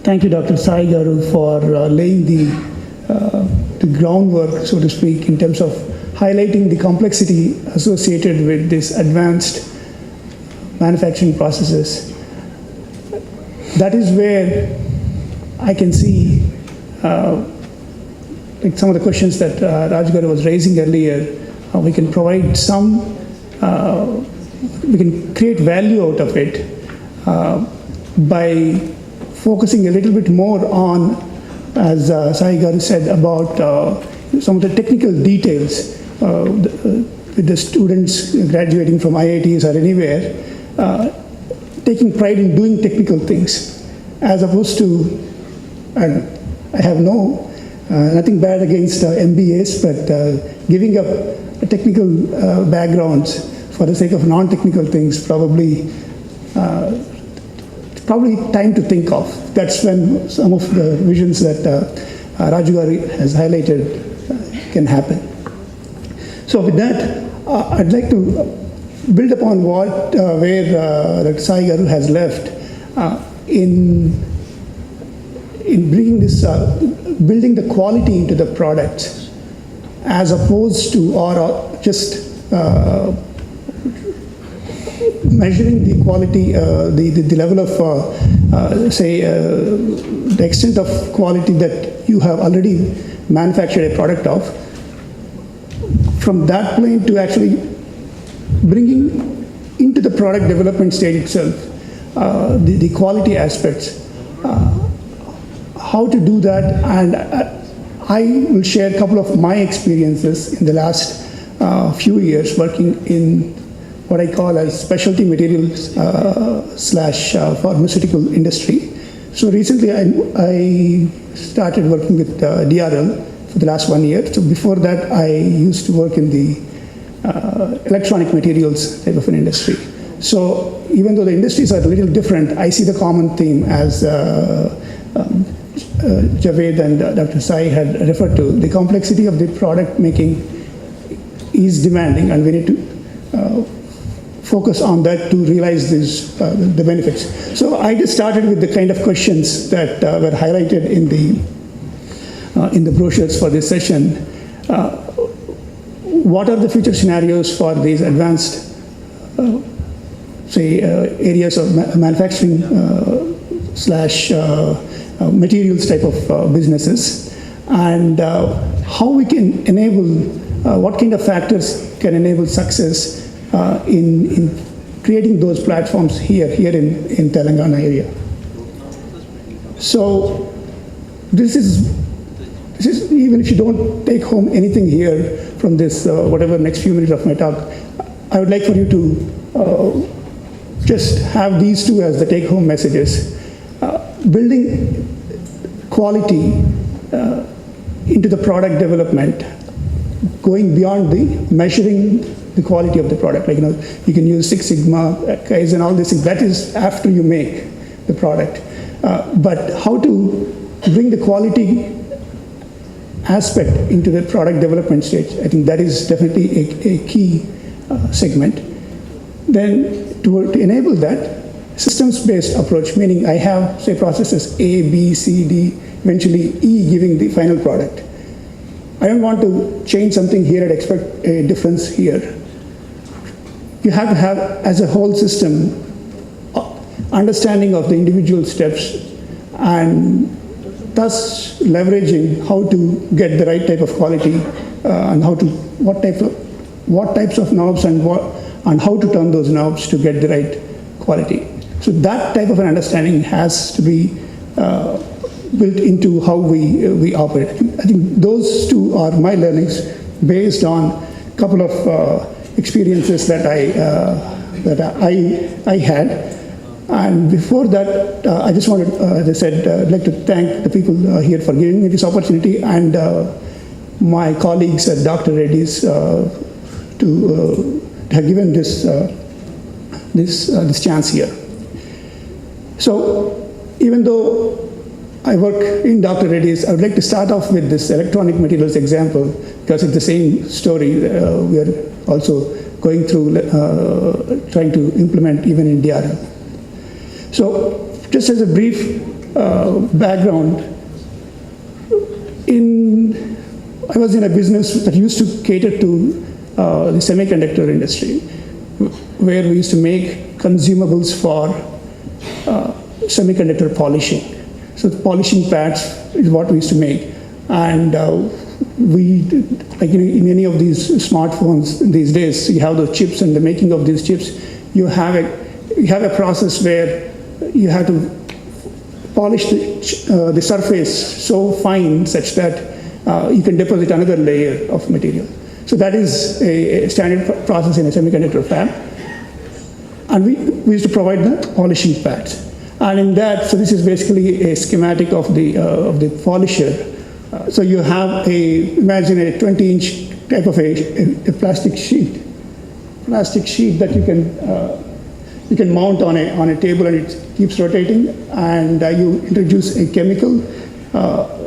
Thank you, Dr. Sai Garu, for laying the groundwork, so to speak, in terms of highlighting the complexity associated with this advanced manufacturing processes. That is where I can see like some of the questions that Raj Garu was raising earlier. We can provide some, we can create value out of it by focusing a little bit more on, as Sai Garu said, about some of the technical details with the students graduating from IITs or anywhere, taking pride in doing technical things, as opposed to, I have nothing bad against MBAs, but giving up technical backgrounds for the sake of non-technical things, probably time to think of. That's when some of the visions that Raju Garu has highlighted can happen. So with that, I'd like to build upon where Sai Garu has left in bringing this, building the quality into the product, as opposed to or just measuring the quality, the level of, say, the extent of quality that you have already manufactured a product of. From that plane to actually bringing into the product development stage itself, the quality aspects, how to do that, and I will share a couple of my experiences in the last few years working in what I call as specialty materials slash pharmaceutical industry. So recently I started working with DRL for the last 1 year. So before that I used to work in the electronic materials type of an industry. So even though the industries are a little different, I see the common theme as Javed and Dr. Sai had referred to. The complexity of the product making is demanding, and we need to focus on that to realize the benefits. So I just started with the kind of questions that were highlighted in the brochures for this session. What are the future scenarios for these advanced, say, areas of manufacturing slash materials type of businesses, and how we can enable, what kind of factors can enable success in creating those platforms here in Telangana area. So this is even if you don't take home anything here from this whatever next few minutes of my talk, I would like for you to just have these two as the take home messages. Building quality into the product development, going beyond the measuring the quality of the product. Like, you can use Six Sigma, Kaizen, all these things. That is after you make the product. But how to bring the quality aspect into the product development stage, I think that is definitely a key segment. Then to enable that, systems-based approach, meaning I have, say, processes A, B, C, D, eventually E giving the final product. I don't want to change something here and expect a difference here. You have to have, as a whole system, understanding of the individual steps, and thus leveraging how to get the right type of quality and what types of knobs and how to turn those knobs to get the right quality. So that type of an understanding has to be built into how we operate. I think those two are my learnings based on a couple of experiences that I had. And before that, I just wanted, as I said, I'd like to thank the people here for giving me this opportunity, and my colleagues at Dr. Reddy's to have given this chance here. So even though I work in Dr. Reddy's, I would like to start off with this electronic materials example, because it's the same story we are also going through, trying to implement even in DRL. So just as a brief background, I was in a business that used to cater to the semiconductor industry, where we used to make consumables for semiconductor polishing. So the polishing pads is what we used to make. And like in any of these smartphones these days, you have the chips, and the making of these chips, you have a process where you have to polish the surface so fine such that you can deposit another layer of material. So that is a standard process in a semiconductor fab. And we used to provide the polishing pads. And in that, so this is basically a schematic of the polisher. So you have imagine a 20-inch type of a plastic sheet that you can mount on a table, and it keeps rotating. And you introduce a chemical,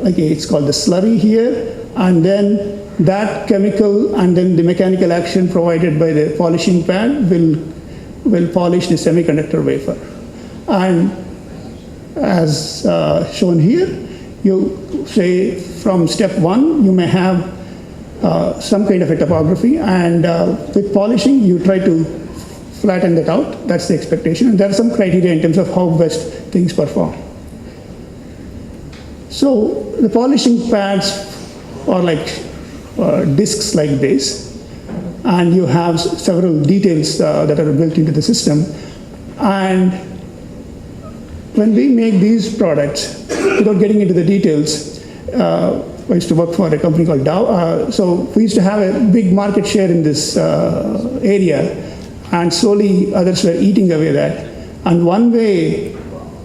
it's called the slurry here, and then that chemical and then the mechanical action provided by the polishing pad will polish the semiconductor wafer. And as shown here, you say from step 1, you may have some kind of a topography, and with polishing, you try to flatten that out. That's the expectation. And there are some criteria in terms of how best things perform. So the polishing pads are like discs like this, and you have several details that are built into the system. And when we make these products, without getting into the details, I used to work for a company called Dow. So we used to have a big market share in this area, and slowly others were eating away that. And one way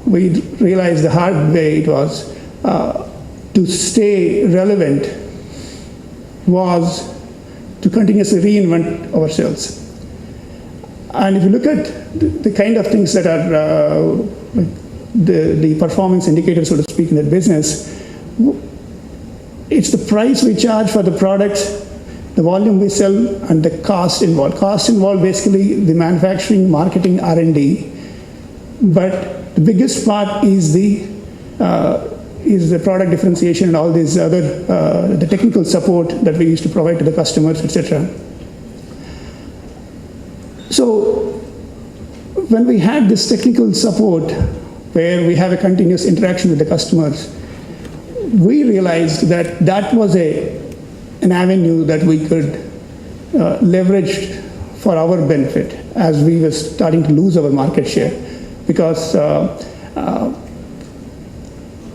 we realized, the hard way it was, to stay relevant was to continuously reinvent ourselves. And if you look at the kind of things that are the performance indicators, so to speak, in that business, it's the price we charge for the product, the volume we sell, and the cost involved. Cost involved basically the manufacturing, marketing, R&D, but the biggest part is the product differentiation and all these other, the technical support that we used to provide to the customers, etc. So when we had this technical support, where we have a continuous interaction with the customers, we realized that that was an avenue that we could leverage for our benefit as we were starting to lose our market share, because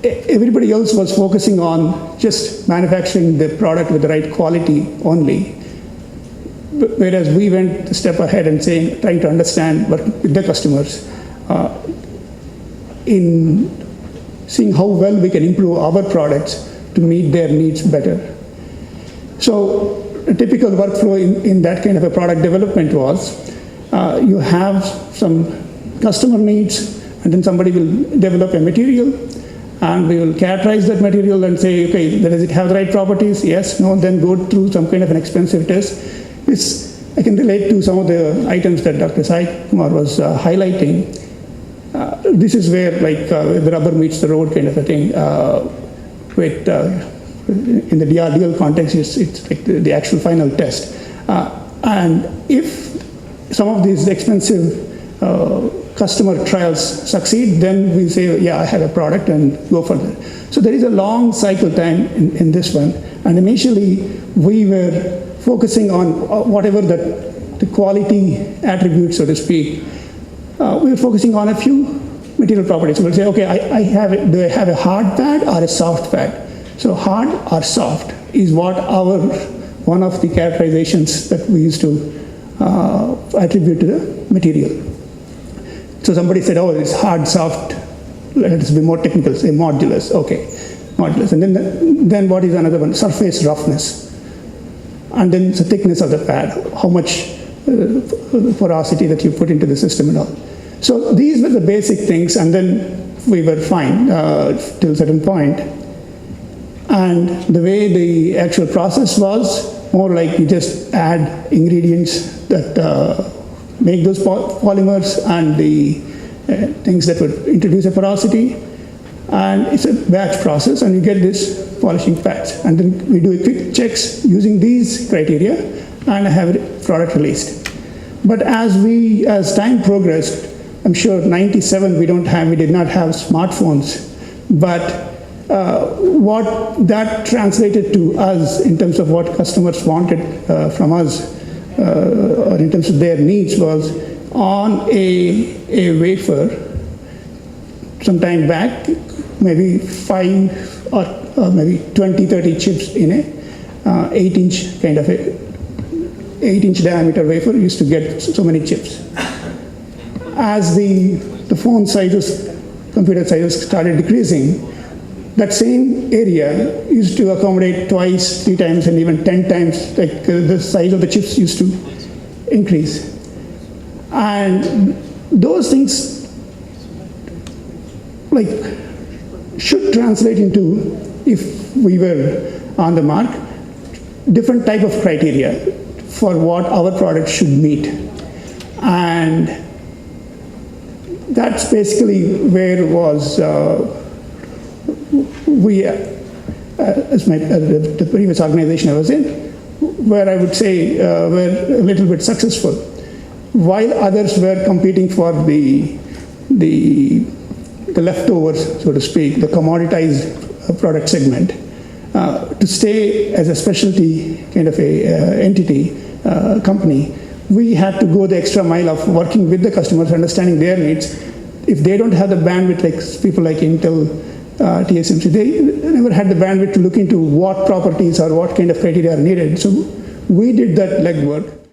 everybody else was focusing on just manufacturing the product with the right quality only, whereas we went a step ahead and trying to understand with the customers in seeing how well we can improve our products to meet their needs better. So a typical workflow in that kind of a product development was you have some customer needs, and then somebody will develop a material, and we will characterize that material and say, okay, does it have the right properties? Yes, no, then go through some kind of an expensive test. I can relate to some of the items that Dr. Sai Kumar was highlighting. This is where the rubber meets the road kind of a thing. In the DRDL context, it's like the actual final test. And if some of these expensive customer trials succeed, then we say, yeah, I have a product, and go for that. So there is a long cycle time in this one. And initially, we were focusing on whatever the quality attributes, so to speak. We were focusing on a few material properties. We'll say, okay, do I have a hard pad or a soft pad? So hard or soft is what one of the characterizations that we used to attribute to the material. So somebody said, oh, it's hard, soft, let us be more technical, say modulus, okay, modulus. And then what is another one? Surface roughness. And then the thickness of the pad, how much porosity that you put into the system and all. So these were the basic things, and then we were fine till a certain point. And the way the actual process was, more like you just add ingredients that make those polymers and the things that would introduce a porosity, And it's a batch process, and you get this polishing patch. And then we do a quick checks using these criteria, and I have a product released. But as time progressed, I'm sure 97 we did not have smartphones, but what that translated to us in terms of what customers wanted from us, or in terms of their needs, was on a wafer, some time back, maybe 5 or maybe 20, 30 chips in a 8-inch kind of a 8-inch diameter wafer used to get so many chips. As the phone sizes, computer sizes started decreasing, that same area used to accommodate twice, 3 times, and even 10 times, like the size of the chips used to increase. And those things like should translate into, if we were on the mark, different type of criteria for what our product should meet. And that's basically where was the previous organization I was in, where I would say were a little bit successful, while others were competing for the leftovers, so to speak, the commoditized product segment. To stay as a specialty kind of a entity, company, we had to go the extra mile of working with the customers, understanding their needs. If they don't have the bandwidth, like people like Intel, TSMC, they never had the bandwidth to look into what properties or what kind of criteria are needed. So we did that legwork.